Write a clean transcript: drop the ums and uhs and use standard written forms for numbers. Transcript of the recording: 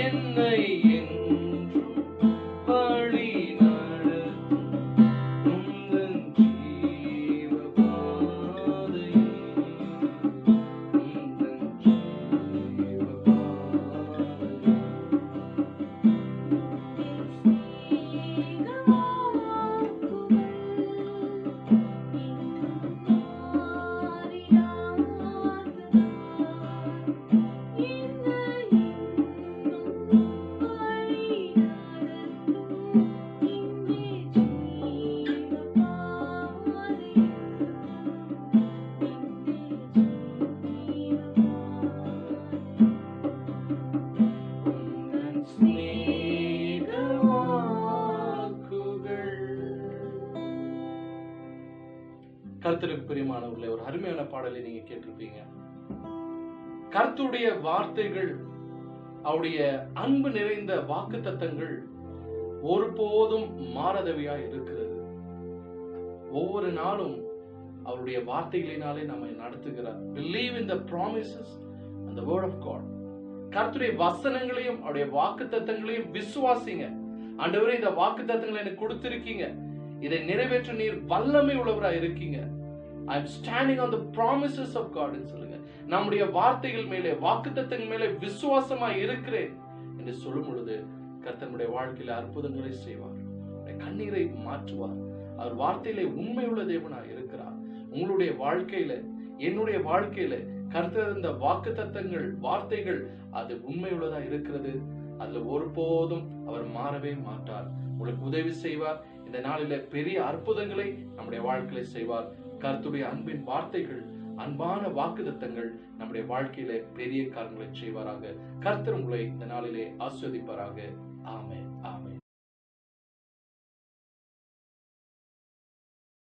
என்னை என்றும் வழி நடத்தும் உந்தன் ஜீவ பாதையே, உந்தன் ஜீவ பாதையே. கர்த்தருக்கு பிரியமானவர்களே, ஒரு அருமையான பாடலை நீங்க கேட்டிருப்பீங்க. கர்த்தருடைய வார்த்தைகள், அவருடைய அன்பு நிறைந்த வாக்குத்தத்தங்கள் ஒருபோதும் மாறாதவையா இருக்கிறது. ஒவ்வொரு நாளும் அவருடைய வார்த்தைகளினாலே நம்மை நடத்துகிறார். Believe in the promises and the word of God. கர்த்தருடைய வசனங்களையும் அவருடைய வாக்குத்தத்தங்களையும் விசுவாசிங்க. ஆண்டவரே, இந்த வாக்குத்தத்தங்களை எனக்கு கொடுத்திருக்கீங்க, இதை நிறைவேற்ற நீர் வல்லமை உள்ளவராய் இருக்கீங்க. I am standing on the promises of God என்று சொல்லுங்க. நம்முடைய வார்த்தைகள் மேலே, வாக்குத்தத்தங்கள் மேலே விசுவாசமாய் இருக்கிறேன் என்று சொல்லும் பொழுது கர்த்தருடைய வாழ்க்கையில அற்புதங்களை செய்வார். கண்ணீரை மாற்றுவார். அவர் வார்த்தையிலே உண்மையுள்ள தேவனாய் இருக்கிறார். உங்களுடைய வாழ்க்கையில, என்னுடைய வாழ்க்கையில கர்த்தர் இந்த வாக்குத்தத்தங்கள், வார்த்தைகள் அது உண்மையுள்ளதா இருக்கிறது. அதுல ஒருபோதும் அவர் மாறவே மாட்டார். உங்களுக்கு உதவி செய்வார். இந்த நாளில பெரிய அற்புதங்களை நம்முடைய வாழ்க்கையில செய்வார். கர்த்தருடைய அன்பின் வார்த்தைகள், அன்பான வாக்குத்தத்தங்கள் நம்முடைய வாழ்க்கையில பெரிய காரியங்களை செய்வாராக. கர்த்தர் உங்களை இந்த நாளிலே ஆசீர்வதிப்பாராக. ஆமென், ஆமென்.